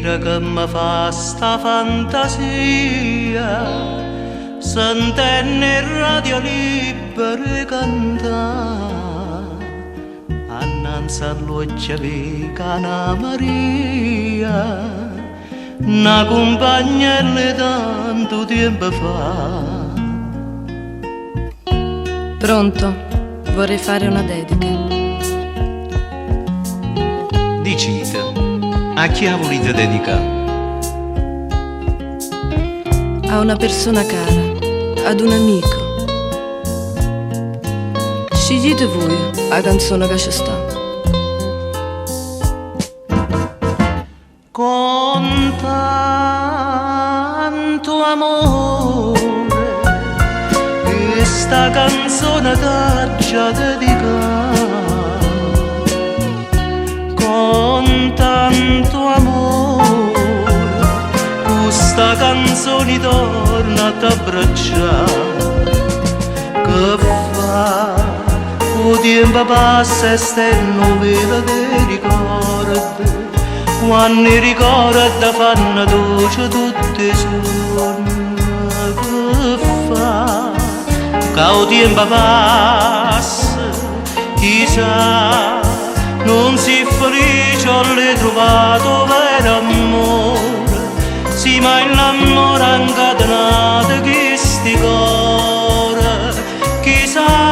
respira che mi fa sta fantasia, sentenne il radio libero cantare, annanzi all'occhio di Cana Maria, una compagnella tanto tempo fa. Pronto? Vorrei fare una dedica. Dicite, a chi volete dedicare? A una persona cara, ad un amico. Scegliete voi la canzone che ci sta. Con tanto amore questa canzone t'aggia dedicata, con tanto amore questa canzone torna a t'abbracciare, che fa o tempo passa e stenno vela dei ricordi, quando i ricordi fanno dolce tutti i giorni, che fa che il tempo passa, chissà non si felice ho ritrovato vero amore, sì ma l'amore incatenato che sti cuore, chissà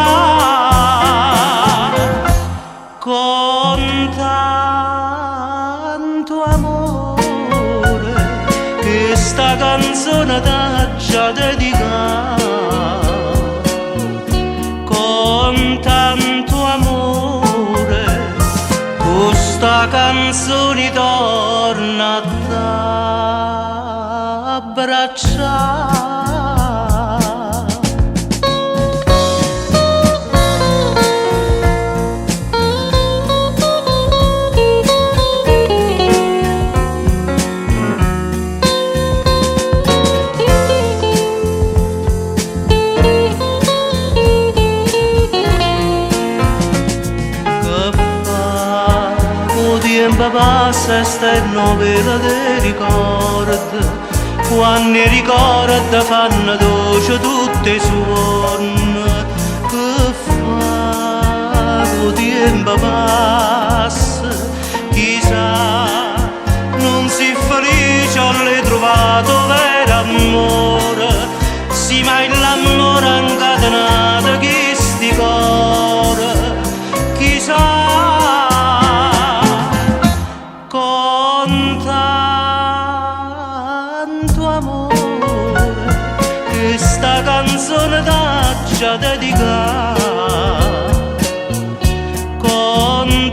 con tanto amore che sta canzone t'aggia dedicata, con tanto amore questa canzone torna a t'abbracciare. Tempo passa e stanno vela dei ricordi, quando i ricordi fanno dolce tutti i suoni, che fa che tempo passa, chissà non si felice ho ritrovato vero amore, sì ma l'amore incatenato che sti cuore, chissà con tanto amore questa canzone t'aggia dedicata, con